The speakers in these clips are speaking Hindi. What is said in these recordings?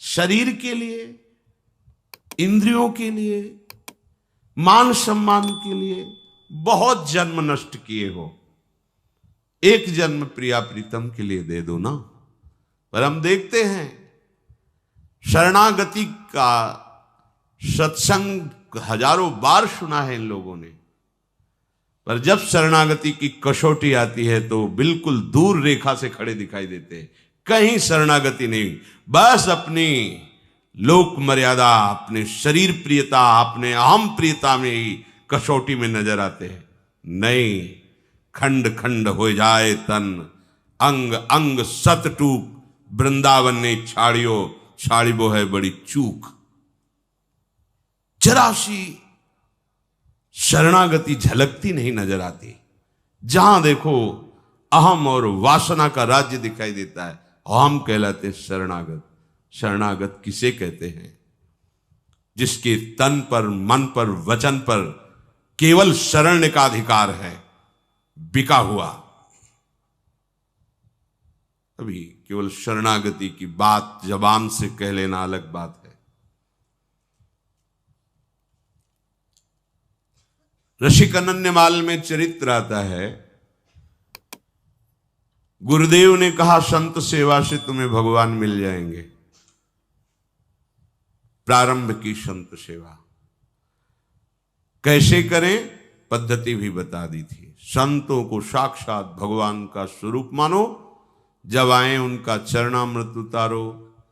शरीर के लिए, इंद्रियों के लिए, मान सम्मान के लिए बहुत जन्म नष्ट किए हो, एक जन्म प्रिया प्रीतम के लिए दे दो ना। पर हम देखते हैं शरणागति का सत्संग हजारों बार सुना है इन लोगों ने, पर जब शरणागति की कसौटी आती है तो बिल्कुल दूर रेखा से खड़े दिखाई देते हैं। कहीं शरणागति नहीं, बस अपनी लोक मर्यादा, अपने शरीर प्रियता, अपने अहम प्रियता में ही कसौटी में नजर आते हैं। नहीं, खंड खंड हो जाए तन, अंग अंग सत टूक, वृंदावन ने छाड़ियो, छाड़ी वो है बड़ी चूक। जरा सी शरणागति झलकती नहीं नजर आती। जहां देखो अहम और वासना का राज्य दिखाई देता है। अहम कहलाते शरणागत। शरणागत किसे कहते हैं? जिसके तन पर, मन पर, वचन पर केवल शरण का अधिकार है, बिका हुआ। अभी केवल शरणागति की बात जबान से कह लेना अलग बात है। ऋषिक अनन्यमाल में चरित्र आता है, गुरुदेव ने कहा संत सेवा से तुम्हें भगवान मिल जाएंगे। प्रारंभ की संत सेवा कैसे करें, पद्धति भी बता दी थी। संतों को साक्षात भगवान का स्वरूप मानो, जब आए उनका चरणामृत उतारो,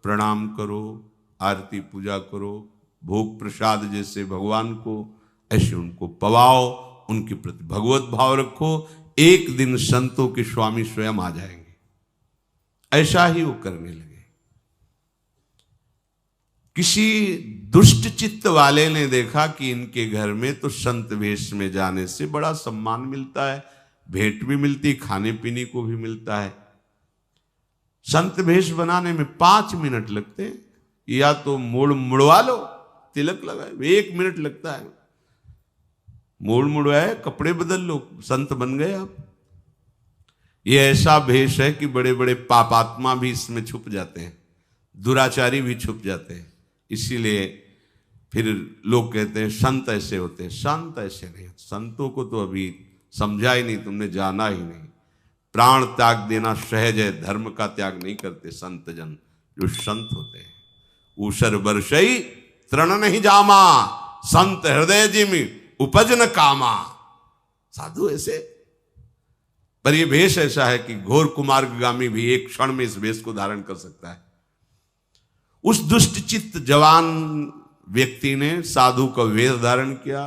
प्रणाम करो, आरती पूजा करो, भोग प्रसाद जैसे भगवान को ऐसे उनको पवाओ, उनके प्रति भगवत भाव रखो। एक दिन संतों के स्वामी स्वयं आ जाएंगे। ऐसा ही वो करने लगे। किसी दुष्ट चित्त वाले ने देखा कि इनके घर में तो संत वेश में जाने से बड़ा सम्मान मिलता है, भेंट भी मिलती, खाने पीने को भी मिलता है। संत भेष बनाने में 5 मिनट लगते हैं, या तो मोड़ मुड़वा लो, तिलक लगाए, 1 मिनट लगता है। मोड़ मुड़वाए, कपड़े बदल लो, संत बन गए आप। ये ऐसा भेष है कि बड़े बड़े पापात्मा भी इसमें छुप जाते हैं, दुराचारी भी छुप जाते हैं। इसीलिए फिर लोग कहते हैं संत ऐसे होते हैं। संत ऐसे नहीं, संतों को तो अभी समझा ही नहीं, तुमने जाना ही नहीं। प्राण त्याग देना सहज है, धर्म का त्याग नहीं करते संत जन। जो संत होते हैं, ऊसर बरसई तृण नहीं जामा, संत हृदय जिमि उपज न कामा। साधु ऐसे, पर यह भेष ऐसा है कि घोर कुमार्गामी भी एक क्षण में इस भेष को धारण कर सकता है। उस दुष्ट चित्त जवान व्यक्ति ने साधु का वेश धारण किया,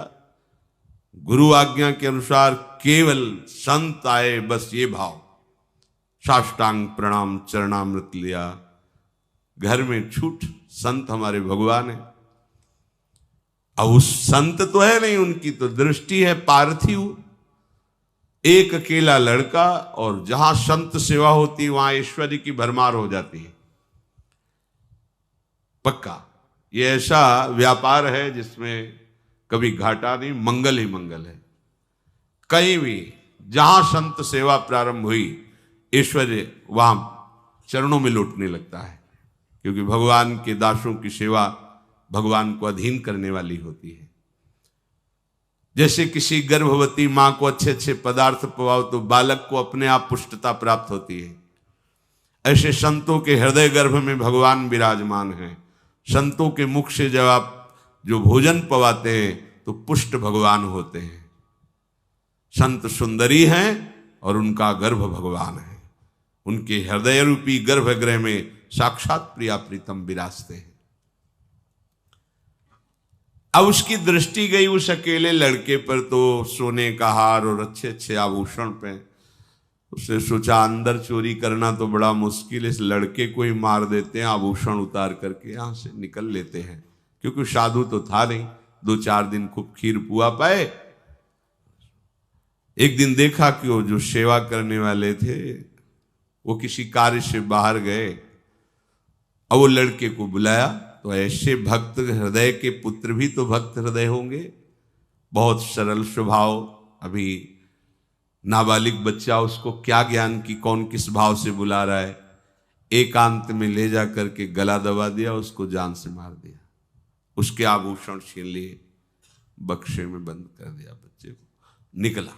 गुरु आज्ञा के अनुसार केवल संत आए, बस ये भाव, साष्टांग प्रणाम, चरणामृत लिया, घर में छूट, संत हमारे भगवान है। अब उस संत तो है नहीं, उनकी तो दृष्टि है पार्थिव, एक अकेला लड़का, और जहां संत सेवा होती वहां ऐश्वर्य की भरमार हो जाती है। पक्का ये ऐसा व्यापार है जिसमें कभी घाटा नहीं, मंगल ही मंगल है। कहीं भी जहां संत सेवा प्रारंभ हुई, ऐश्वर्य वहां चरणों में लौटने लगता है, क्योंकि भगवान के दासों की सेवा भगवान को अधीन करने वाली होती है। जैसे किसी गर्भवती मां को अच्छे अच्छे पदार्थ पवाओ तो बालक को अपने आप पुष्टता प्राप्त होती है, ऐसे संतों के हृदय गर्भ में भगवान विराजमान है। संतों के मुख से जब आप जो भोजन पवाते हैं तो पुष्ट भगवान होते हैं। संत सुंदरी हैं और उनका गर्भ भगवान है। उनके हृदय रूपी गर्भगृह में साक्षात प्रिया प्रीतम विराजते हैं। अब उसकी दृष्टि गई उस अकेले लड़के पर, तो सोने का हार और अच्छे अच्छे आभूषण पे। उसने सोचा अंदर चोरी करना तो बड़ा मुश्किल है, इस लड़के को ही मार देते हैं, आभूषण उतार करके यहां से निकल लेते हैं। क्योंकि साधु तो था नहीं, 2-4 दिन खूब खीर पुआ पाए। एक दिन देखा कि वो जो सेवा करने वाले थे वो किसी कार्य से बाहर गए। अब वो लड़के को बुलाया, तो ऐसे भक्त हृदय के पुत्र भी तो भक्त हृदय होंगे, बहुत सरल स्वभाव। अभी नाबालिग बच्चा, उसको क्या ज्ञान की कौन किस भाव से बुला रहा है। एकांत में ले जा करके गला दबा दिया, उसको जान से मार दिया, उसके आभूषण छीन लिए, बक्से में बंद कर दिया, बच्चे को निकला।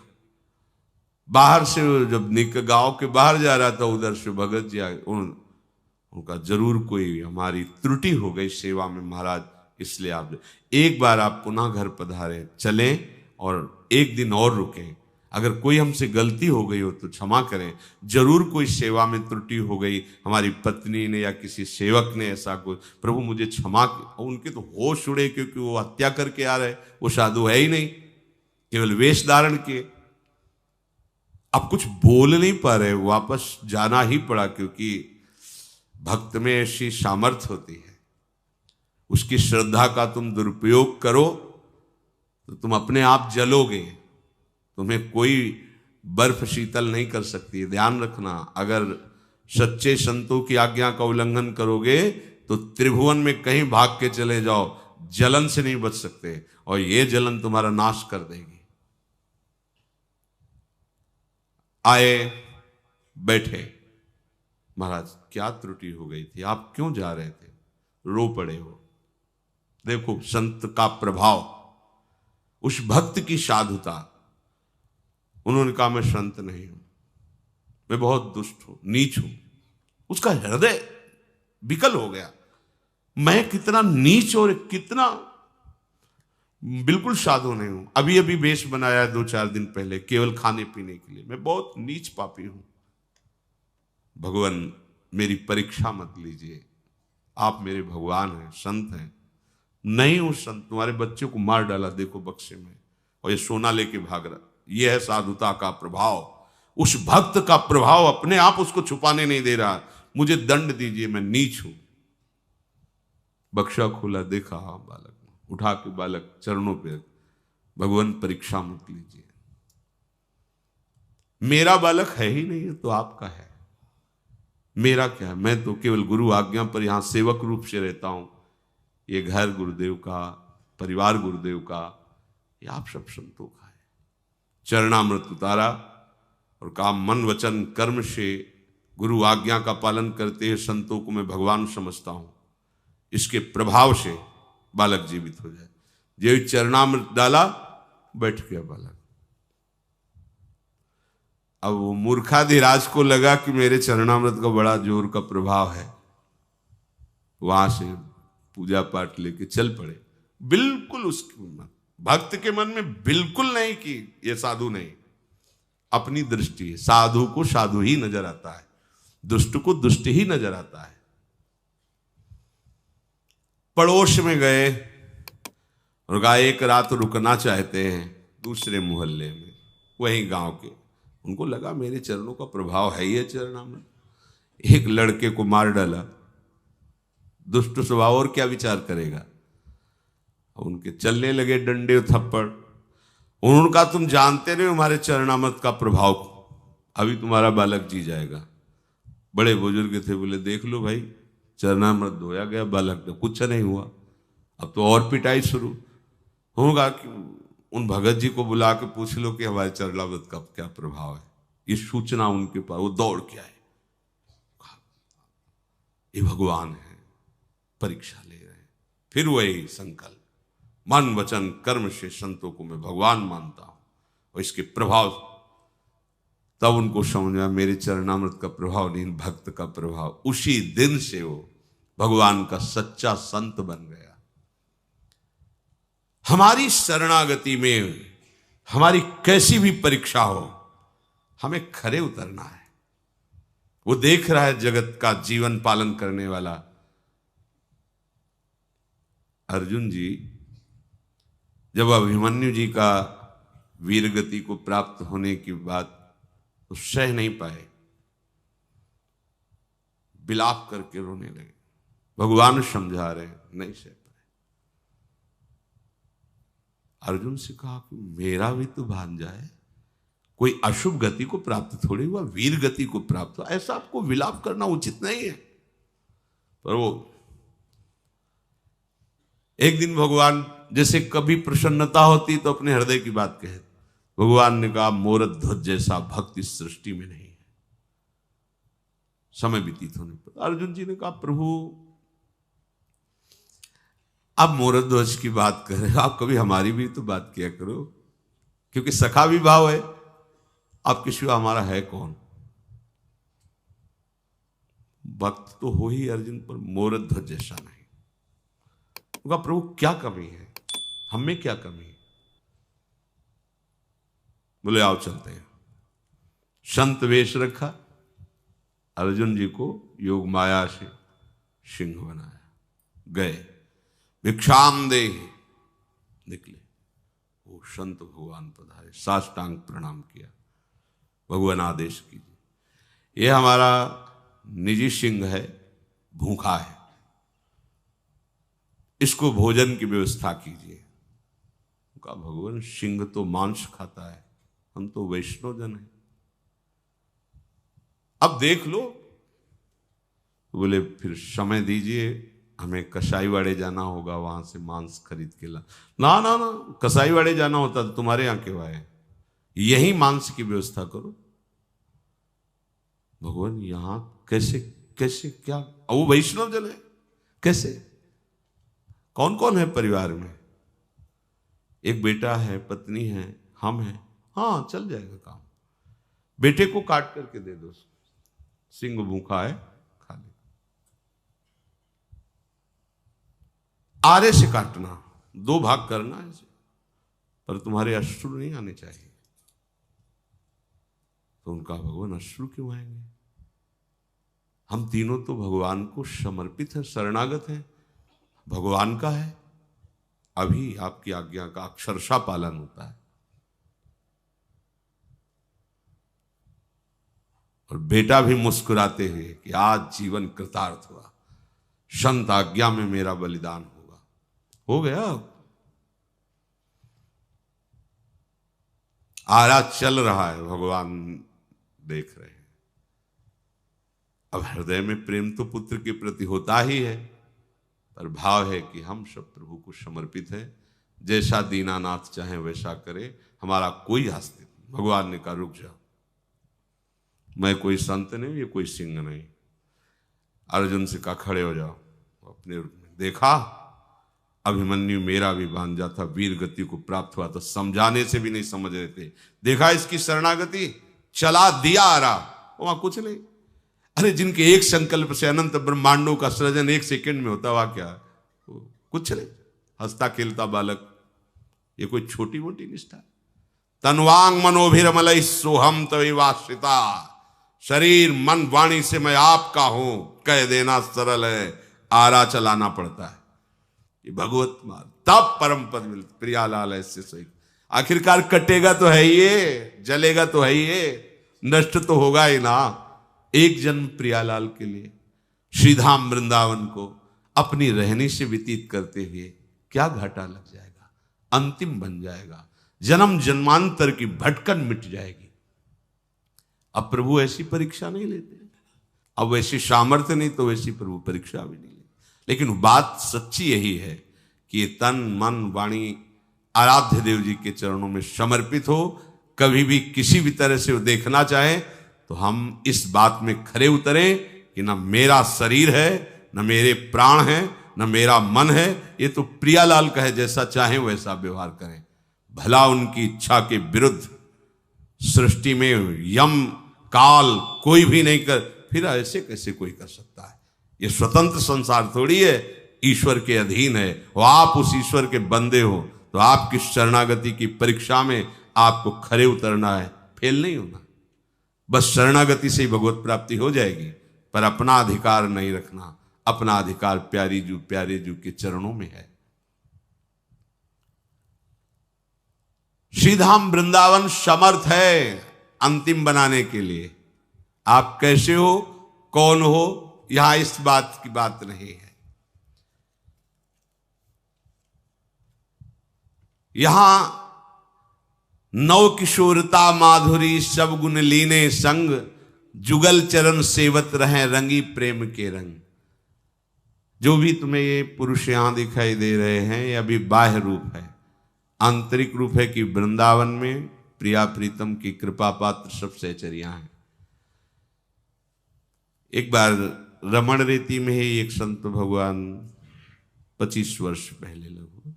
बाहर से जब गांव के बाहर जा रहा था, उधर से भगत जी आए, उनका जरूर कोई हमारी त्रुटि हो गई सेवा में महाराज, इसलिए आप एक बार आप पुनः घर पधारे, चलें और एक दिन और रुकें, अगर कोई हमसे गलती हो गई हो तो क्षमा करें, जरूर कोई सेवा में त्रुटि हो गई, हमारी पत्नी ने या किसी सेवक ने ऐसा कुछ, प्रभु मुझे क्षमा। उनके तो होश उड़े, क्योंकि वो हत्या करके आ रहे, वो साधु है ही नहीं, केवल वेश धारण किए। अब कुछ बोल नहीं पा रहे, वापस जाना ही पड़ा, क्योंकि भक्त में ऐसी सामर्थ्य होती है, उसकी श्रद्धा का तुम दुरुपयोग करो तो तुम अपने आप जलोगे, तुम्हें कोई बर्फ शीतल नहीं कर सकती है। ध्यान रखना, अगर सच्चे संतों की आज्ञा का उल्लंघन करोगे तो त्रिभुवन में कहीं भाग के चले जाओ, जलन से नहीं बच सकते, और ये जलन तुम्हारा नाश कर देगी। आए, बैठे, महाराज क्या त्रुटि हो गई थी, आप क्यों जा रहे थे, रो पड़े हो। देखो संत का प्रभाव, उस भक्त की साधुता। उन्होंने कहा मैं संत नहीं हूं, मैं बहुत दुष्ट हूं, नीच हूं। उसका हृदय विकल हो गया, मैं कितना नीच और कितना बिल्कुल साधु नहीं हूं। अभी अभी वेश बनाया 2-4 दिन पहले, केवल खाने पीने के लिए, मैं बहुत नीच पापी हूं। भगवान मेरी परीक्षा मत लीजिए, आप मेरे भगवान हैं, संत हैं। नहीं हूं संत, तुम्हारे बच्चे को मार डाला देखो बक्से में, और ये सोना लेके भाग रहा। यह है साधुता का प्रभाव, उस भक्त का प्रभाव अपने आप उसको छुपाने नहीं दे रहा। मुझे दंड दीजिए, मैं नीच हूं। बक्सा खोला, देखा बालक, उठा के बालक चरणों पे, भगवान परीक्षा मत लीजिए, मेरा बालक है ही नहीं है तो आपका है, मेरा क्या है, मैं तो केवल गुरु आज्ञा पर यहां सेवक रूप से रहता हूं। ये घर गुरुदेव का, परिवार गुरुदेव का, ये आप सब संतों का है। चरणामृत उतारा और कहा मन वचन कर्म से गुरु आज्ञा का पालन करते हैं संतों को मैं भगवान समझता हूं, इसके प्रभाव से बालक जीवित हो जाए। जो चरणामृत डाला, बैठ गया बालक। अब वो मूर्खाधिराज को लगा कि मेरे चरणामृत का बड़ा जोर का प्रभाव है, वहां से पूजा पाठ लेके चल पड़े। बिल्कुल उसके भक्त के मन में बिल्कुल नहीं कि ये साधु नहीं, अपनी दृष्टि है, साधु को साधु ही नजर आता है, दुष्ट को दुष्ट ही नजर आता है। पड़ोस में गए और कहा एक रात रुकना चाहते हैं दूसरे मोहल्ले में, वहीं गांव के। उनको लगा मेरे चरणों का प्रभाव है ही चरणामृत। एक लड़के को मार डाला, दुष्ट स्वभाव, और क्या विचार करेगा। उनके चलने लगे डंडे थप्पड़। उन्होंने कहा तुम जानते नहीं हमारे चरणामृत का प्रभाव, अभी तुम्हारा बालक जी जाएगा। बड़े बुजुर्ग थे, बोले देख लो भाई, चरणामृत धोया गया, बालक तो कुछ नहीं हुआ, अब तो और पिटाई शुरू होगा। कि उन भगत जी को बुला के पूछ लो कि हमारे चरणामृत का क्या प्रभाव है। ये सूचना उनके पास, वो दौड़ के आए, ये भगवान है, परीक्षा ले रहे हैं। फिर वही संकल्प, मन वचन कर्म से संतों को मैं भगवान मानता हूं, और इसके प्रभाव। तब उनको समझ आया मेरे चरणामृत का प्रभाव नहीं, भक्त का प्रभाव। उसी दिन से वो भगवान का सच्चा संत बन गया। हमारी शरणागति में हमारी कैसी भी परीक्षा हो, हमें खरे उतरना है। वो देख रहा है जगत का जीवन पालन करने वाला। अर्जुन जी जब अभिमन्यु जी का वीरगति को प्राप्त होने की बात तो सह नहीं पाए, विलाप करके रोने लगे। भगवान समझा रहे हैं, नहीं सह पाए। अर्जुन से कहा कि मेरा भी तो भांजा है, कोई अशुभ गति को प्राप्त थोड़ी हुआ, वीर गति को प्राप्त हुआ, ऐसा आपको विलाप करना उचित नहीं है। पर वो एक दिन भगवान जैसे कभी प्रसन्नता होती तो अपने हृदय की बात कहे। भगवान ने कहा मोर ध्वज जैसा भक्त इस सृष्टि में नहीं है। समय व्यतीत होने पर अर्जुन जी ने कहा, प्रभु आप मोरध्वज की बात कर रहे हो, आप कभी हमारी भी तो बात किया करो, क्योंकि सखा विभाव है, आपके सिवा हमारा है कौन। भक्त तो हो ही अर्जुन, पर मोरध्वज जैसा नहीं। कहा, प्रभु क्या कमी है, हम में क्या कमी है। बोले आओ चलते हैं। संत वेश रखा, अर्जुन जी को योग माया से सिंह बनाया, गए भिक्षाम दे, निकले। वो संत भगवान पधारे, साष्टांग प्रणाम किया, भगवान आदेश कीजिए, ये हमारा निजी सिंह है, भूखा है, इसको भोजन की व्यवस्था कीजिए। कहा, भगवान सिंह तो मांस खाता है, हम तो वैष्णव जन हैं, अब देख लो। बोले फिर समय दीजिए, हमें कसाईवाड़े जाना होगा, वहां से मांस खरीद के ला। ना ना ना, कसाईवाड़े जाना होता तो तुम्हारे यहां क्यों आए, यही मांस की व्यवस्था करो। भगवान यहां कैसे कैसे क्या, वो वैष्णव जन है, कैसे, कौन कौन है परिवार में, एक बेटा है, पत्नी है, हम हैं, हाँ चल जाएगा काम। बेटे को काट करके दे दो, सिंह भूखा है, खा ले। आरे से काटना, 2 भाग करना है, पर तुम्हारे अश्रु नहीं आने चाहिए। तो उनका, भगवान अश्रु क्यों आएंगे, हम तीनों तो भगवान को समर्पित है, शरणागत है, भगवान का है, अभी आपकी आज्ञा का अक्षरशः पालन होता है। और बेटा भी मुस्कुराते हुए कि आज जीवन कृतार्थ हुआ, संत आज्ञा में मेरा बलिदान होगा, हो गया। आरा चल रहा है, भगवान देख रहे हैं। अब हृदय में प्रेम तो पुत्र के प्रति होता ही है, पर भाव है कि हम सब प्रभु को समर्पित है, जैसा दीनानाथ चाहे वैसा करे, हमारा कोई आस्तिक। भगवान ने कहा, रुक जाओ, मैं कोई संत नहीं, ये कोई सिंह नहीं। अर्जुन से कहा, खड़े हो जाओ। अपने देखा, अभिमन्यु मेरा भी भांजा था, वीर गति को प्राप्त हुआ, तो समझाने से भी नहीं समझ रहे थे। देखा इसकी शरणागति, चला दिया आ रहा, वहां कुछ नहीं। अरे जिनके एक संकल्प से अनंत ब्रह्मांडों का सृजन 1 सेकंड में होता, वह क्या, कुछ नहीं, हंसता खेलता बालक, ये कोई छोटी मोटी निष्ठा। तन्वांग मनोभिरमल सोहम तवेवाश्रिता, शरीर मन वाणी से मैं आपका हूं कह देना सरल है, आरा चलाना पड़ता है। ये भगवत मार्ग, तब परम पद मिलता। प्रियालाल ऐसे सही, आखिरकार कटेगा तो है ये, जलेगा तो है ये, नष्ट तो होगा ही ना। एक जन्म प्रियालाल के लिए श्रीधाम वृंदावन को अपनी रहनी से व्यतीत करते हुए क्या घाटा लग जाएगा, अंतिम बन जाएगा, जन्म जन्मांतर की भटकन मिट जाएगी। अब प्रभु ऐसी परीक्षा नहीं लेते, अब वैसी सामर्थ्य नहीं तो वैसी प्रभु परीक्षा भी नहीं लेते। लेकिन बात सच्ची यही है कि ये तन मन वाणी आराध्य देव जी के चरणों में समर्पित हो, कभी भी किसी भी तरह से वो देखना चाहे तो हम इस बात में खरे उतरें कि न मेरा शरीर है, न मेरे प्राण है, न मेरा मन है, ये तो प्रियालाल कहे जैसा चाहे वैसा व्यवहार करें, भला उनकी इच्छा के विरुद्ध सृष्टि में यम काल कोई भी नहीं कर, फिर ऐसे कैसे कोई कर सकता है। ये स्वतंत्र संसार थोड़ी है, ईश्वर के अधीन है, और आप उस ईश्वर के बंदे हो, तो आपकी शरणागति की परीक्षा में आपको खरे उतरना है, फेल नहीं होना। बस शरणागति से ही भगवत प्राप्ति हो जाएगी, पर अपना अधिकार नहीं रखना। अपना अधिकार प्यारे जू के चरणों में है। श्रीधाम वृंदावन समर्थ है अंतिम बनाने के लिए। आप कैसे हो, कौन हो, यहां इस बात की बात नहीं है। यहां नव किशोरता माधुरी सब गुण लीने संग, जुगल चरण सेवत रहे रंगी प्रेम के रंग। जो भी तुम्हें ये पुरुष यहां दिखाई दे रहे हैं, ये अभी बाह्य रूप है। आंतरिक रूप है कि वृंदावन में प्रिया प्रीतम की कृपा पात्र सब सहचरियां हैं। एक बार रमण रेती में ही एक संत भगवान 25 वर्ष पहले लगभग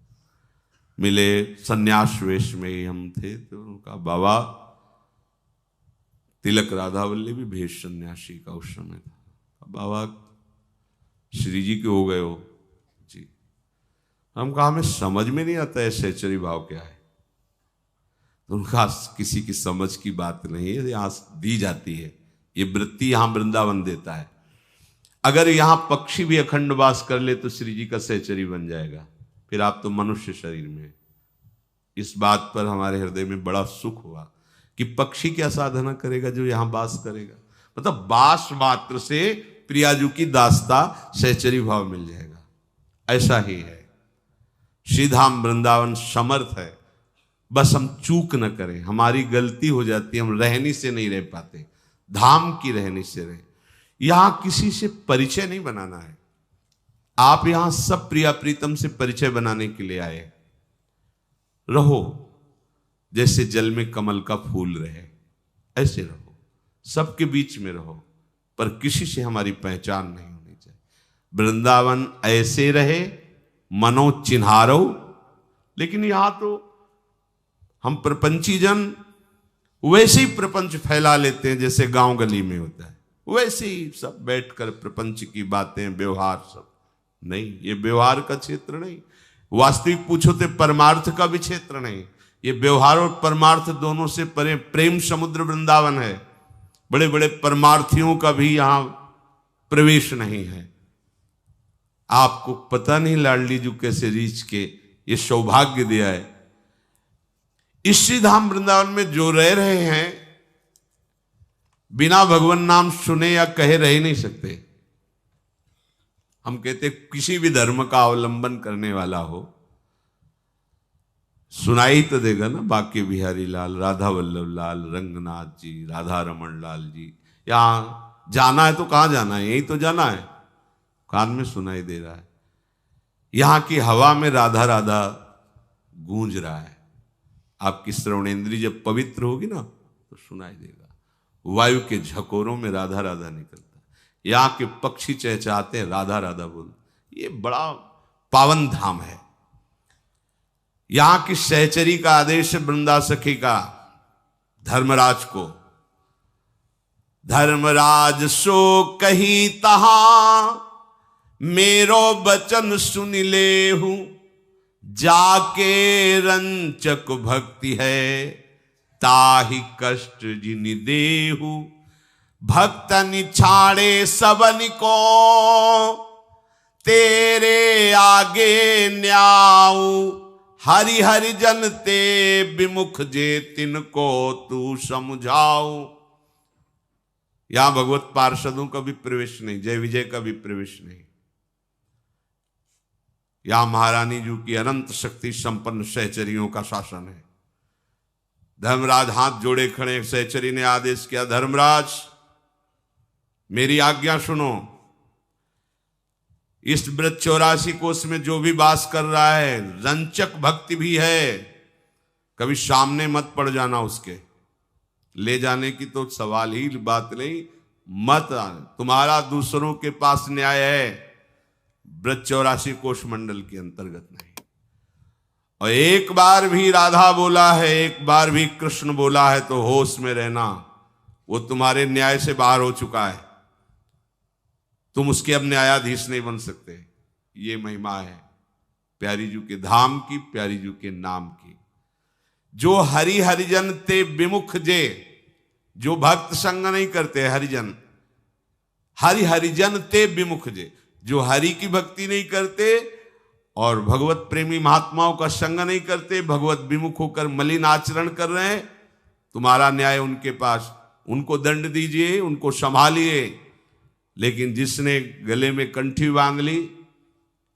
मिले, सन्यास वेश में ही हम थे। तो उनका बाबा तिलक राधावल्लभी भेष सन्यासी का उस समय था। बाबा श्री जी के हो गए हो जी। हम कहा हमें समझ में नहीं आता है सहचरी भाव क्या है। तो उनका किसी की समझ की बात नहीं है, यहां दी जाती है ये वृत्ति, यहां वृंदावन देता है। अगर यहां पक्षी भी अखंड वास कर ले तो श्री जी का सहचरी बन जाएगा, फिर आप तो मनुष्य शरीर में। इस बात पर हमारे हृदय में बड़ा सुख हुआ कि पक्षी क्या साधना करेगा जो यहां वास करेगा। मतलब वास मात्र से प्रियाजू की दास्ता सहचरी भाव मिल जाएगा। ऐसा ही है, श्रीधाम वृंदावन समर्थ है, बस हम चूक न करें। हमारी गलती हो जाती है, हम रहनी से नहीं रह पाते, धाम की रहनी से रहे। यहां किसी से परिचय नहीं बनाना है। आप यहां सब प्रिया प्रीतम से परिचय बनाने के लिए आए। रहो जैसे जल में कमल का फूल रहे, ऐसे रहो, सबके बीच में रहो, पर किसी से हमारी पहचान नहीं होनी चाहिए। वृंदावन ऐसे रहे, मनो चिन्हारो। लेकिन यहां तो हम प्रपंची जन वैसे ही प्रपंच फैला लेते हैं जैसे गांव गली में होता है, वैसे ही सब बैठकर प्रपंच की बातें, व्यवहार सब नहीं। ये व्यवहार का क्षेत्र नहीं, वास्तविक पूछो तो परमार्थ का भी क्षेत्र नहीं। ये व्यवहार और परमार्थ दोनों से परे प्रेम समुद्र वृंदावन है। बड़े बड़े परमार्थियों का भी यहां प्रवेश नहीं है। आपको पता नहीं लाडली जी कैसे रीछ के ये सौभाग्य दिया है। इस श्रीधाम वृंदावन में जो रह रहे हैं, बिना भगवान नाम सुने या कहे रह नहीं सकते। हम कहते किसी भी धर्म का अवलंबन करने वाला हो सुनाई तो देगा ना, बाकी बिहारी लाल, राधा वल्लभ लाल, रंगनाथ जी, राधा रमन लाल जी। यहां जाना है तो कहां जाना है, यही तो जाना है, कान में सुनाई दे रहा है। यहां की हवा में राधा राधा गूंज रहा है। आपकी श्रवणेंद्रिय जब पवित्र होगी ना तो सुनाई देगा। वायु के झकोरों में राधा राधा निकलता है। यहाँ के पक्षी चहचहाते हैं, राधा राधा बोल। ये बड़ा पावन धाम है। यहाँ की सहचरी का आदेश है वृंदा सखी का धर्मराज को, धर्मराज सो कही तहां मेरो बचन सुन ले हूं, जाके रंचक भक्ति है ताहि कष्ट जिनि देहु, भक्तन छाड़े सबन को तेरे आगे न्याऊ, हरि हरि जन ते विमुख जे तिनको तू समझाऊ। यहां भगवत पार्षदों का भी प्रवेश नहीं, जय विजय का भी प्रवेश नहीं। यहां महारानी जी की अनंत शक्ति संपन्न सहचरियों का शासन है। धर्मराज हाथ जोड़े खड़े, सहचरी ने आदेश किया, धर्मराज मेरी आज्ञा सुनो। इस व्रत 84 कोष में जो भी वास कर रहा है, रंचक भक्ति भी है, कभी सामने मत पड़ जाना उसके। ले जाने की तो सवाल ही बात नहीं, मत। तुम्हारा दूसरों के पास न्याय है, व्रत 84 कोष मंडल के अंतर्गत नहीं। और एक बार भी राधा बोला है, एक बार भी कृष्ण बोला है तो होश में रहना, वो तुम्हारे न्याय से बाहर हो चुका है। तुम उसके अब न्यायाधीश नहीं बन सकते। ये महिमा है प्यारी जी के धाम की, प्यारी जी के नाम की। जो हरि हरिजन ते विमुख जे, जो भक्त संग नहीं करते हरिजन, हरि हरिजन ते विमुख जे, जो हरि की भक्ति नहीं करते और भगवत प्रेमी महात्माओं का संग नहीं करते, भगवत विमुख होकर मलिन आचरण कर रहे हैं, तुम्हारा न्याय उनके पास। उनको दंड दीजिए, उनको संभालिए। लेकिन जिसने गले में कंठी बांध ली,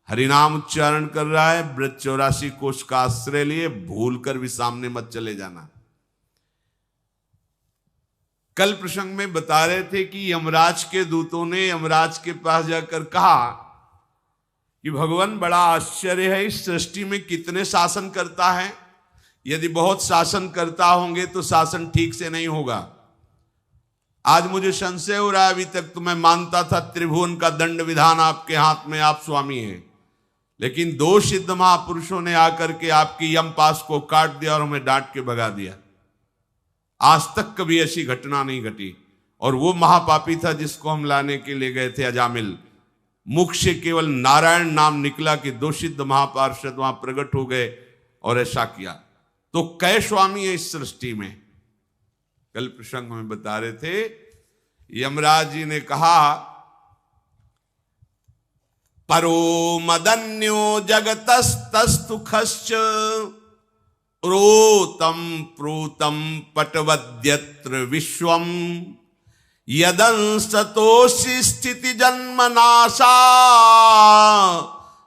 हरिनाम उच्चारण कर रहा है, व्रत 84 कोष का आश्रय लिए, भूल कर भी सामने मत चले जाना। कल प्रसंग में बता रहे थे कि यमराज के दूतों ने यमराज के पास जाकर कहा कि भगवान बड़ा आश्चर्य है, इस सृष्टि में कितने शासन करता है, यदि बहुत शासन करता होंगे तो शासन ठीक से नहीं होगा। आज मुझे संशय हो रहा है, अभी तक तो मैं मानता था त्रिभुवन का दंड विधान आपके हाथ में, आप स्वामी हैं, लेकिन दो सिद्ध महापुरुषों ने आकर के आपकी यम पास को काट दिया और हमें डांट के भगा दिया। आज तक कभी ऐसी घटना नहीं घटी। और वो महापापी था जिसको हम लाने के लिए गए थे, अजामिल। मुख से केवल नारायण नाम निकला कि दो सिद्ध महापार्षद वहां प्रकट हो गए और ऐसा किया। तो कै स्वामी है इस सृष्टि में? कल प्रसंग में बता रहे थे, यमराज जी ने कहा, परो मदन्यो जगतस्तुखश्च रोतम प्रोतम पटवद्यत्र विश्वम यदंसतोषि स्थिति जन्मनाशा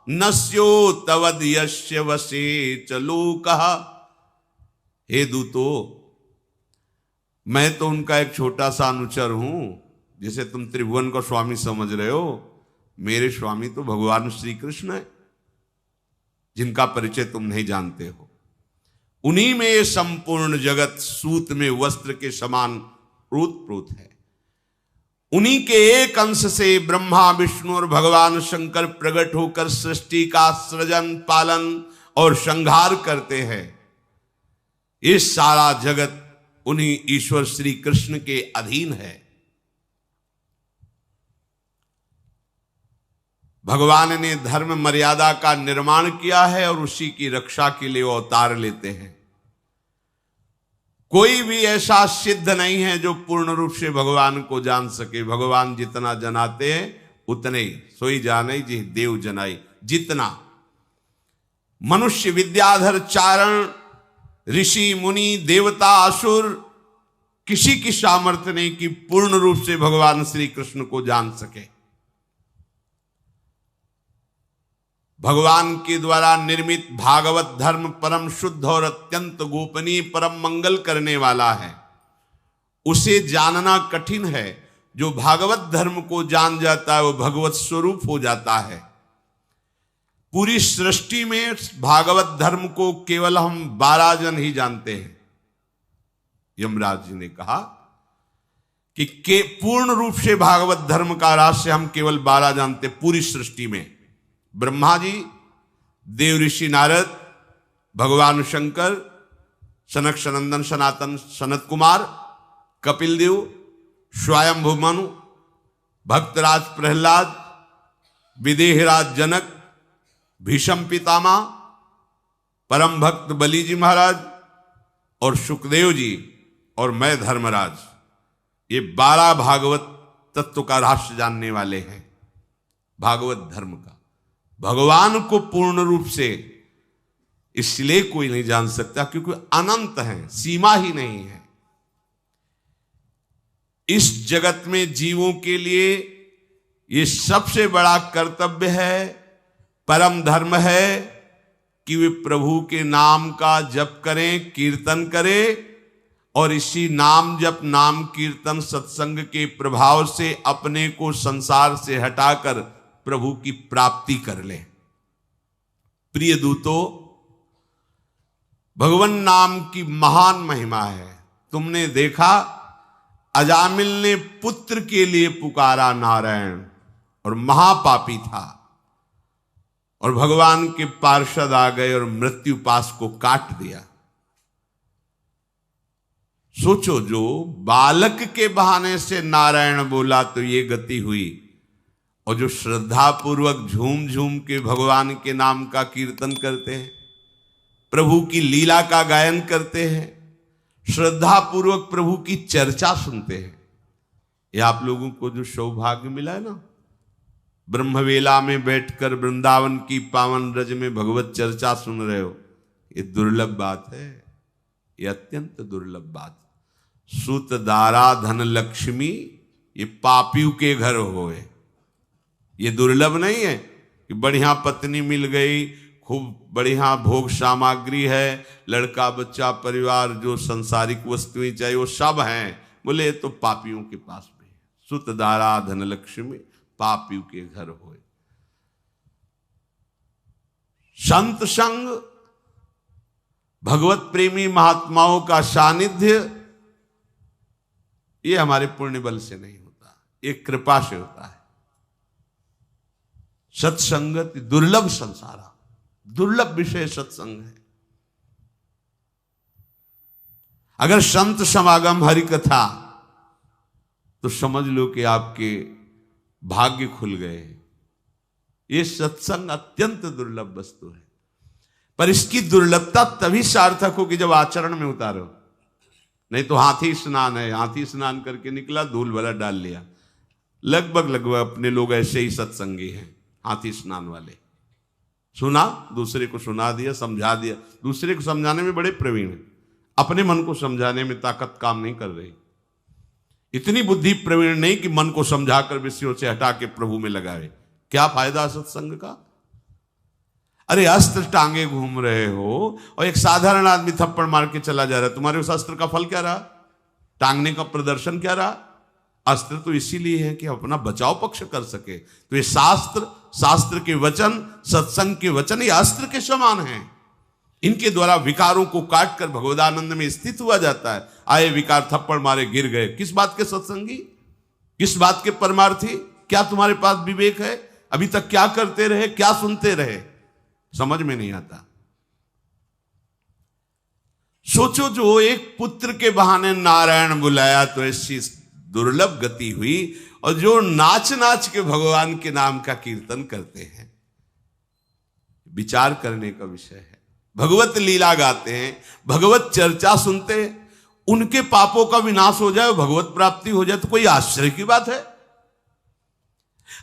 नस्यो तवद यस्य वशे च लोकः। हे दूतो, मैं तो उनका एक छोटा सा अनुचर हूं, जिसे तुम त्रिभुवन को स्वामी समझ रहे हो। मेरे स्वामी तो भगवान श्री कृष्ण है, जिनका परिचय तुम नहीं जानते हो। उन्हीं में ये संपूर्ण जगत सूत में वस्त्र के समान ओतप्रोत है। उन्हीं के एक अंश से ब्रह्मा विष्णु और भगवान शंकर प्रकट होकर सृष्टि का सृजन पालन और संहार करते हैं। ये सारा जगत उन्हीं ईश्वर श्री कृष्ण के अधीन है। भगवान ने धर्म मर्यादा का निर्माण किया है और उसी की रक्षा के लिए वो अवतार लेते हैं। कोई भी ऐसा सिद्ध नहीं है जो पूर्ण रूप से भगवान को जान सके। भगवान जितना जनाते हैं उतने ही, सोई जाने जी देव जनाई। जितना मनुष्य विद्याधर चारण ऋषि मुनि देवता असुर, किसी की सामर्थ्य नहीं कि पूर्ण रूप से भगवान श्री कृष्ण को जान सके। भगवान के द्वारा निर्मित भागवत धर्म परम शुद्ध और अत्यंत गोपनीय, परम मंगल करने वाला है। उसे जानना कठिन है। जो भागवत धर्म को जान जाता है वो भगवत स्वरूप हो जाता है। पूरी सृष्टि में भागवत धर्म को केवल हम 12 जन ही जानते हैं। यमराज जी ने कहा कि पूर्ण रूप से भागवत धर्म का रहस्य हम केवल 12 जानते पूरी सृष्टि में। ब्रह्मा जी, देव ऋषि नारद, भगवान शंकर, सनक सनंदन सनातन सनत कुमार, कपिल देव, स्वयंभु मनु, भक्तराज प्रहलाद, विदेहराज जनक, भीष्म पितामह, परम भक्त बलि जी महाराज और सुखदेव जी और मैं धर्मराज, ये 12 भागवत तत्व का रहस्य जानने वाले हैं। भागवत धर्म का भगवान को पूर्ण रूप से इसलिए कोई नहीं जान सकता क्योंकि अनंत है, सीमा ही नहीं है। इस जगत में जीवों के लिए ये सबसे बड़ा कर्तव्य है, परम धर्म है कि वे प्रभु के नाम का जप करें, कीर्तन करें और इसी नाम जप, नाम कीर्तन, सत्संग के प्रभाव से अपने को संसार से हटाकर प्रभु की प्राप्ति कर ले। प्रिय दूतों, भगवान नाम की महान महिमा है। तुमने देखा अजामिल ने पुत्र के लिए पुकारा नारायण और महापापी था और भगवान के पार्षद आ गए और मृत्यु पास को काट दिया। सोचो, जो बालक के बहाने से नारायण बोला तो ये गति हुई, और जो श्रद्धा पूर्वक झूम झूम के भगवान के नाम का कीर्तन करते हैं, प्रभु की लीला का गायन करते हैं, श्रद्धा पूर्वक प्रभु की चर्चा सुनते हैं, ये आप लोगों को जो सौभाग्य मिला है ना, ब्रह्मवेला में बैठकर वृंदावन की पावन रज में भगवत चर्चा सुन रहे हो, ये दुर्लभ बात है, ये अत्यंत दुर्लभ बात। सुत दारा धन लक्ष्मी ये पापियों के घर होए, ये दुर्लभ नहीं है कि बढ़िया पत्नी मिल गई, खूब बढ़िया भोग सामग्री है, लड़का बच्चा परिवार जो संसारिक वस्तुएं चाहिए वो सब हैं, बोले तो पापियों के पास भी है। सुत दारा धन लक्ष्मी पापियों के घर होए। संत संग, भगवत प्रेमी महात्माओं का सानिध्य, ये हमारे पुण्य बल से नहीं होता, ये कृपा से होता है। सत्संगत दुर्लभ संसारा, दुर्लभ विषय सत्संग है। अगर संत समागम हरि कथा तो समझ लो कि आपके भाग्य खुल गए। ये सत्संग अत्यंत दुर्लभ वस्तु है, पर इसकी दुर्लभता तभी सार्थक हो कि जब आचरण में उतारो। नहीं तो हाथी स्नान है, हाथी स्नान करके निकला, धूल भला डाल लिया। लगभग अपने लोग ऐसे ही सत्संगी हैं, हाथी स्नान वाले। सुना, दूसरे को सुना दिया, समझा दिया। दूसरे को समझाने में बड़े प्रवीण हैं, अपने मन को समझाने में ताकत काम नहीं कर रही। इतनी बुद्धि प्रवीण नहीं कि मन को समझाकर विषयों से हटा के प्रभु में लगावे। क्या फायदा सत्संग का? अरे अस्त्र टांगे घूम रहे हो और एक साधारण आदमी थप्पड़ मार के चला जा रहा है, तुम्हारे उस अस्त्र का फल क्या रहा? टांगने का प्रदर्शन क्या रहा? अस्त्र तो इसीलिए है कि अपना बचाव पक्ष कर सके। तो ये शास्त्र के वचन, सत्संग के वचन ये अस्त्र के समान हैं। इनके द्वारा विकारों को काट कर भगवदानंद में स्थित हुआ जाता है। आए विकार, थप्पड़ मारे, गिर गए। किस बात के सत्संगी, किस बात के परमार्थी? क्या तुम्हारे पास विवेक है? अभी तक क्या करते रहे, क्या सुनते रहे? समझ में नहीं आता। सोचो, जो एक पुत्र के बहाने नारायण बुलाया तो ऐसी दुर्लभ गति हुई, और जो नाच नाच के भगवान के नाम का कीर्तन करते हैं, विचार करने का विषय है। भगवत लीला गाते हैं, भगवत चर्चा सुनते हैं, उनके पापों का विनाश हो जाए, भगवत प्राप्ति हो जाए, तो कोई आश्चर्य की बात है?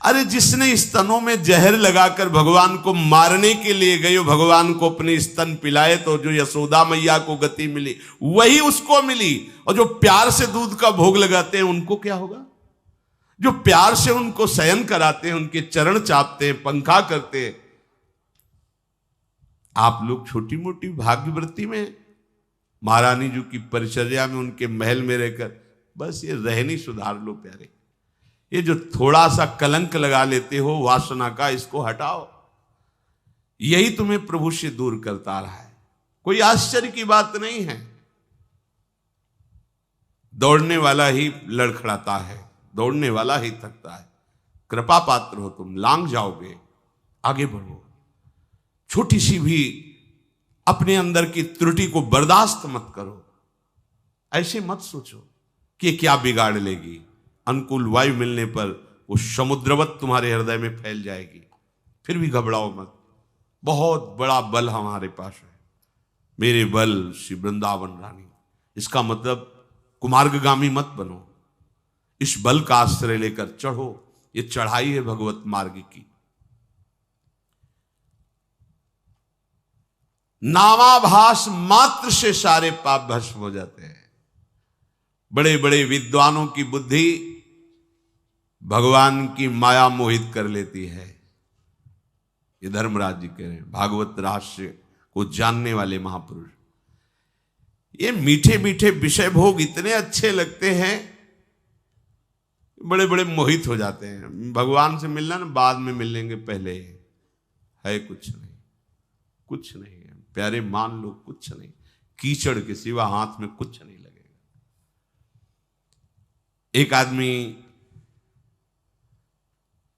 अरे जिसने स्तनों में जहर लगाकर भगवान को मारने के लिए गए, भगवान को अपने स्तन पिलाए तो जो यशोदा मैया को गति मिली वही उसको मिली। और जो प्यार से दूध का भोग लगाते हैं उनको क्या होगा? जो प्यार से उनको शयन कराते हैं, उनके चरण चापते हैं, पंखा करते हैं। आप लोग छोटी मोटी भाग्यवृत्ति में, महारानी जी की परिचर्या में, उनके महल में रहकर बस ये रहनी सुधार लो प्यारे। ये जो थोड़ा सा कलंक लगा लेते हो वासना का, इसको हटाओ। यही तुम्हें प्रभु से दूर करता रहा है। कोई आश्चर्य की बात नहीं है। दौड़ने वाला ही लड़खड़ाता है, दौड़ने वाला ही थकता है। कृपा पात्र हो तुम, लांग जाओगे, आगे बढ़ो। छोटी सी भी अपने अंदर की त्रुटि को बर्दाश्त मत करो। ऐसे मत सोचो कि क्या बिगाड़ लेगी। अनुकूल वायु मिलने पर वो समुद्रवत तुम्हारे हृदय में फैल जाएगी। फिर भी घबराओ मत, बहुत बड़ा बल हमारे पास है। मेरे बल श्री वृंदावन रानी। इसका मतलब कुमार्गगामी मत बनो, इस बल का आश्रय लेकर चढ़ो। ये चढ़ाई है भगवत मार्ग की। नामाभास मात्र से सारे पाप भस्म हो जाते हैं। बड़े बड़े विद्वानों की बुद्धि भगवान की माया मोहित कर लेती है। ये धर्मराज जी कह रहे हैं, भागवत रहस्य को जानने वाले महापुरुष। ये मीठे मीठे विषय भोग इतने अच्छे लगते हैं, बड़े बड़े मोहित हो जाते हैं। भगवान से मिलना ना, बाद में मिल लेंगे, पहले है कुछ नहीं, कुछ नहीं है प्यारे, मान लो कुछ नहीं। कीचड़ के सिवा हाथ में कुछ नहीं लगेगा। एक आदमी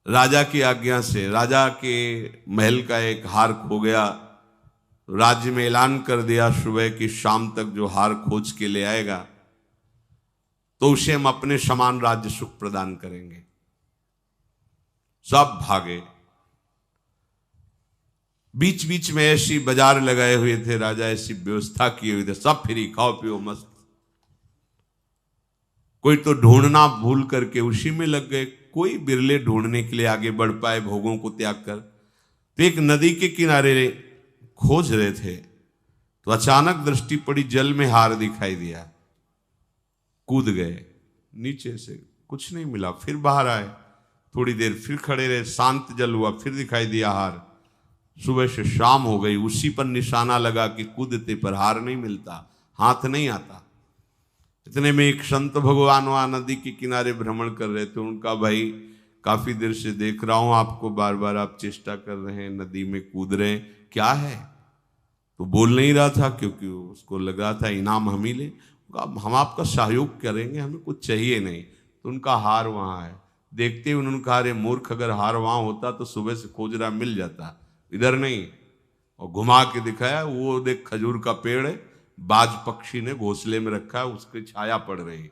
राजा की आज्ञा से, राजा के महल का एक हार खो गया। राज्य में ऐलान कर दिया सुबह की शाम तक जो हार खोज के ले आएगा तो उसे हम अपने समान राज्य सुख प्रदान करेंगे। सब भागे। बीच बीच में ऐसी बाजार लगाए हुए थे राजा, ऐसी व्यवस्था किए हुए थे, सब फ्री, खाओ पियो मस्त। कोई तो ढूंढना भूल करके उसी में लग गए। कोई बिरले ढूंढने के लिए आगे बढ़ पाए भोगों को त्याग कर। तो एक नदी के किनारे खोज रहे थे तो अचानक दृष्टि पड़ी, जल में हार दिखाई दिया। कूद गए नीचे से, कुछ नहीं मिला। फिर बाहर आए, थोड़ी देर फिर खड़े रहे, शांत जल हुआ, फिर दिखाई दिया हार। सुबह से शाम हो गई, उसी पर निशाना लगा कि कूदते पर हार नहीं मिलता, हाथ नहीं आता। इतने में एक संत भगवान वहां नदी के किनारे भ्रमण कर रहे थे। उनका, भाई काफी देर से देख रहा हूं आपको, बार बार आप चेष्टा कर रहे हैं, नदी में कूद रहे हैं, क्या है? तो बोल नहीं रहा था क्योंकि उसको लगा था इनाम हम ही ले। हम आपका सहयोग करेंगे, हमें कुछ चाहिए नहीं। तो उनका हार वहाँ है। देखते ही उन्होंने कहा, अरे मूर्ख, अगर हार वहाँ होता तो सुबह से खोज रहा मिल जाता, इधर नहीं। और घुमा के दिखाया, वो देख खजूर का पेड़ है, बाज पक्षी ने घोंसले में रखा है, उसकी छाया पड़ रही।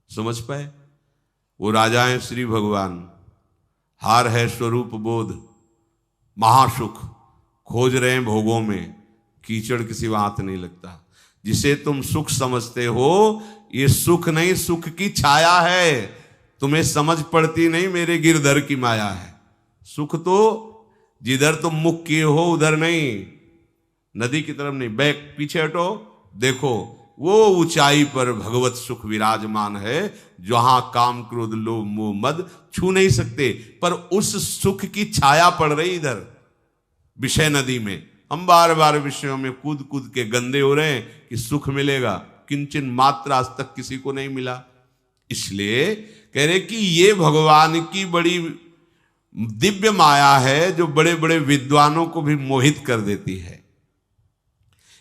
समझ पाए? वो राजा है श्री भगवान, हार है स्वरूप बोध, महासुख खोज रहे हैं भोगों में, कीचड़ किसी हाथ नहीं लगता। जिसे तुम सुख समझते हो ये सुख नहीं, सुख की छाया है, तुम्हें समझ पड़ती नहीं, मेरे गिरधर की माया है। सुख तो जिधर तुम मुख किए हो उधर नहीं, नदी की तरफ नहीं, बैक पीछे हटो, देखो वो ऊंचाई पर भगवत सुख विराजमान है, जहां काम क्रोध लोभ मोह मद छू नहीं सकते, पर उस सुख की छाया पड़ रही इधर विषय नदी में। हम बार बार विषयों में कूद कूद के गंदे हो रहे हैं कि सुख मिलेगा, किंचन मात्र आज तक किसी को नहीं मिला। इसलिए कह रहे कि ये भगवान की बड़ी दिव्य माया है, जो बड़े बड़े विद्वानों को भी मोहित कर देती है।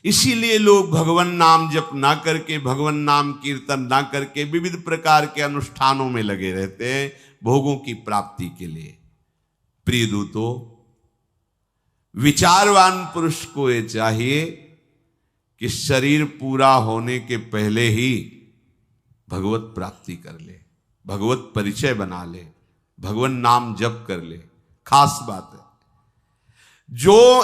इसीलिए लोग भगवान नाम जप ना करके, भगवान नाम कीर्तन ना करके विविध प्रकार के अनुष्ठानों में लगे रहते हैं भोगों की प्राप्ति के लिए। प्रिय दूतों, विचारवान पुरुष को ये चाहिए कि शरीर पूरा होने के पहले ही भगवत प्राप्ति कर ले, भगवत परिचय बना ले, भगवान नाम जप कर ले। खास बात है, जो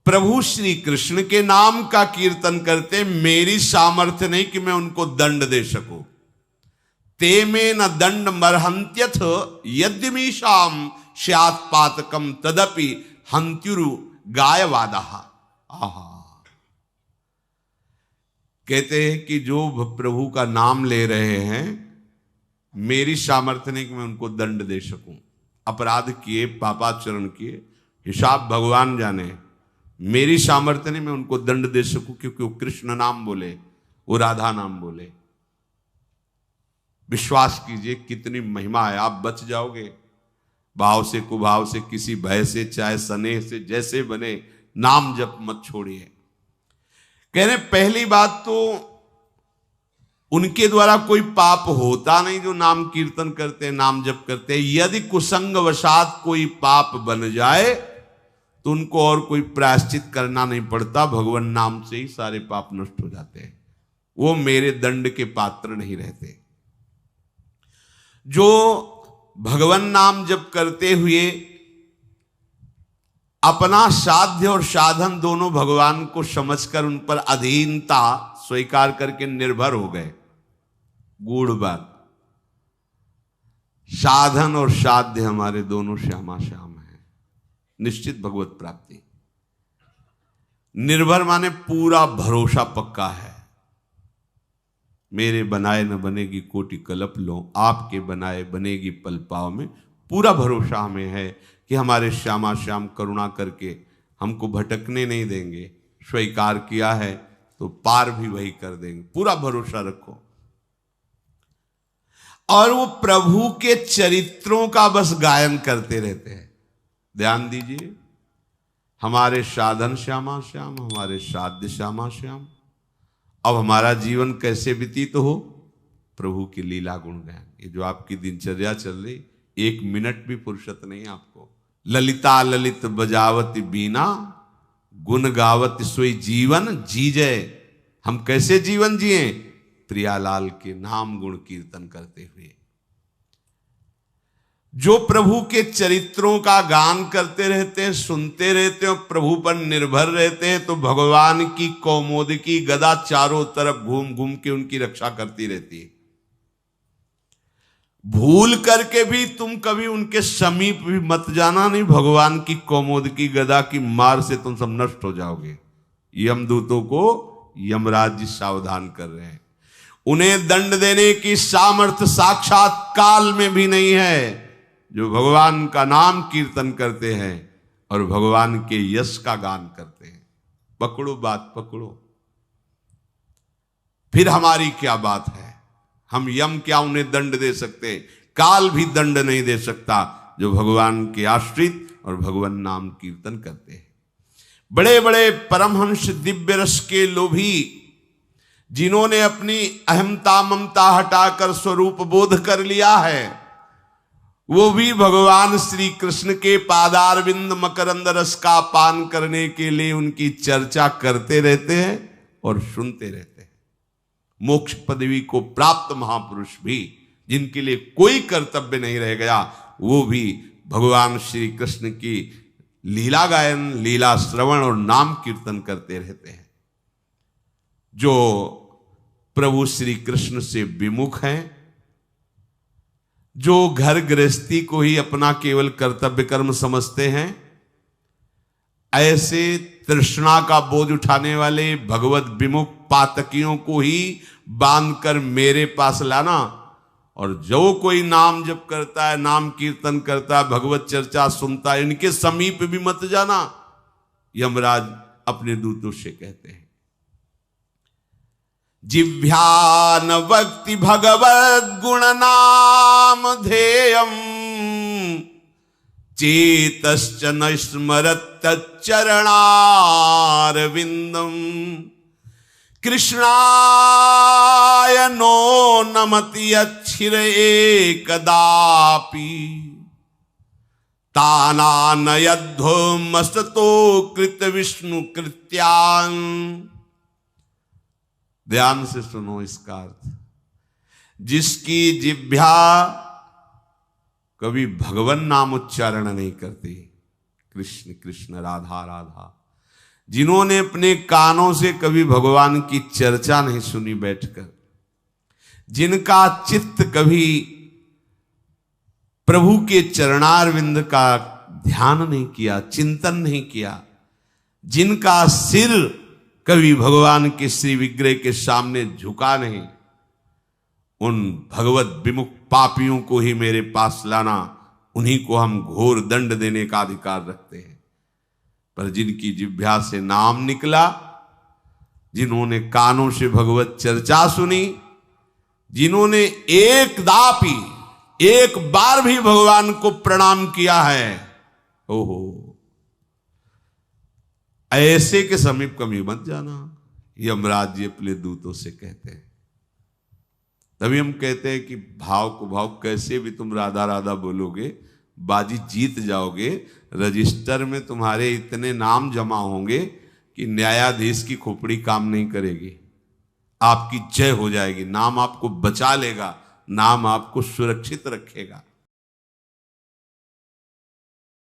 प्रभु श्री कृष्ण के नाम का कीर्तन करते, मेरी सामर्थ्य नहीं कि मैं उनको दंड दे सकूं। ते में न दंड मरहंत्यथ यद्यमीशाम स्यात् पातकम तदपि हंत्युरु गायवादः। आहा, कहते हैं कि जो प्रभु का नाम ले रहे हैं, मेरी सामर्थ्य नहीं कि मैं उनको दंड दे सकूं। अपराध किए, पापाचरण किए, हिसाब भगवान जाने, मेरी सामर्थ्य नहीं मैं उनको दंड दे सकूं, क्योंकि वो कृष्ण नाम बोले, वो राधा नाम बोले। विश्वास कीजिए कितनी महिमा है, आप बच जाओगे। भाव से कुभाव से, किसी भय से, चाहे स्नेह से, जैसे बने नाम जप मत छोड़िए। कह रहे पहली बात तो उनके द्वारा कोई पाप होता नहीं जो नाम कीर्तन करते, नाम जप करते। यदि कुसंग वशात कोई पाप बन जाए तो उनको और कोई प्रायश्चित करना नहीं पड़ता, भगवान नाम से ही सारे पाप नष्ट हो जाते हैं, वो मेरे दंड के पात्र नहीं रहते। जो भगवान नाम जप करते हुए अपना साध्य और साधन दोनों भगवान को समझकर उन पर अधीनता स्वीकार करके निर्भर हो गए। गूढ़ बात, साधन और साध्य हमारे दोनों श्यामा श्याम है, निश्चित भगवत प्राप्ति। निर्भर माने पूरा भरोसा पक्का है। मेरे बनाए न बनेगी कोटि कल्प लो, आपके बनाए बनेगी पल पाव में। पूरा भरोसा हमें है कि हमारे श्यामा श्याम करुणा करके हमको भटकने नहीं देंगे। स्वीकार किया है तो पार भी वही कर देंगे, पूरा भरोसा रखो। और वो प्रभु के चरित्रों का बस गायन करते रहते हैं। ध्यान दीजिए, हमारे साधन श्यामा श्याम, हमारे साध्य श्यामा श्याम। अब हमारा जीवन कैसे व्यतीत हो? प्रभु की लीला गुण गायन। ये जो आपकी दिनचर्या चल रही, एक मिनट भी फुर्सत नहीं आपको। ललिता ललित बजावत बीना, गुण गावत सोई जीवन जीजय। हम कैसे जीवन जिए? प्रियालाल के नाम गुण कीर्तन करते हुए। जो प्रभु के चरित्रों का गान करते रहते हैं, सुनते रहते हैं, प्रभु पर निर्भर रहते हैं, तो भगवान की कौमोदकी गदा चारों तरफ घूम घूम के उनकी रक्षा करती रहती है। भूल करके भी तुम कभी उनके समीप भी मत जाना, नहीं भगवान की कौमोदकी गदा की मार से तुम सब नष्ट हो जाओगे। यमदूतों को यमराज जी सावधान कर रहे हैं। उन्हें दंड देने की सामर्थ्य साक्षात काल में भी नहीं है। जो भगवान का नाम कीर्तन करते हैं और भगवान के यश का गान करते हैं, पकड़ो बात, पकड़ो। फिर हमारी क्या बात है? हम यम क्या उन्हें दंड दे सकते? काल भी दंड नहीं दे सकता जो भगवान के आश्रित और भगवान नाम कीर्तन करते हैं। बड़े बड़े परमहंस दिव्य रस के लोभी जिन्होंने अपनी अहमता ममता हटाकर स्वरूप बोध कर लिया है, वो भी भगवान श्री कृष्ण के पादारविंद मकरंद रस का पान करने के लिए उनकी चर्चा करते रहते हैं और सुनते रहते हैं। मोक्ष पदवी को प्राप्त महापुरुष भी, जिनके लिए कोई कर्तव्य नहीं रह गया, वो भी भगवान श्री कृष्ण की लीला गायन, लीला श्रवण और नाम कीर्तन करते रहते हैं। जो प्रभु श्री कृष्ण से विमुख हैं, जो घर गृहस्थी को ही अपना केवल कर्तव्य कर्म समझते हैं, ऐसे तृष्णा का बोझ उठाने वाले भगवत विमुख पातकियों को ही बांधकर मेरे पास लाना, और जो कोई नाम जप करता है, नाम कीर्तन करता है, भगवत चर्चा सुनता है, इनके समीप भी मत जाना, यमराज अपने दूतों से कहते हैं। जिह्वान वक्ति भगवद गुण नाम ध्येयम चेतश्च न स्मरत् चरणारविंदम कृष्णाय नो नमति अच्छिर एकदापि तानानयद्धो मस्ततो कृत विष्णु कृत्यान्। ध्यान से सुनो इसका अर्थ। जिसकी जिह्वा कभी भगवान नाम उच्चारण नहीं करती, कृष्ण कृष्ण राधा राधा, जिन्होंने अपने कानों से कभी भगवान की चर्चा नहीं सुनी बैठकर, जिनका चित्त कभी प्रभु के चरणारविंद का ध्यान नहीं किया, चिंतन नहीं किया, जिनका सिर कभी भगवान के श्री विग्रह के सामने झुका नहीं, उन भगवत विमुख पापियों को ही मेरे पास लाना, उन्हीं को हम घोर दंड देने का अधिकार रखते हैं। पर जिनकी जिह्वा से नाम निकला, जिन्होंने कानों से भगवत चर्चा सुनी, जिन्होंने एकदापि एक बार भी भगवान को प्रणाम किया है, ओहो, ऐसे के समीप कभी मत जाना, यमराज जी अपने दूतों से कहते हैं। तभी हम कहते हैं कि भाव को भाव, कैसे भी तुम राधा राधा बोलोगे, बाजी जीत जाओगे, रजिस्टर में तुम्हारे इतने नाम जमा होंगे कि न्यायाधीश की खोपड़ी काम नहीं करेगी, आपकी जय हो जाएगी, नाम आपको बचा लेगा, नाम आपको सुरक्षित रखेगा।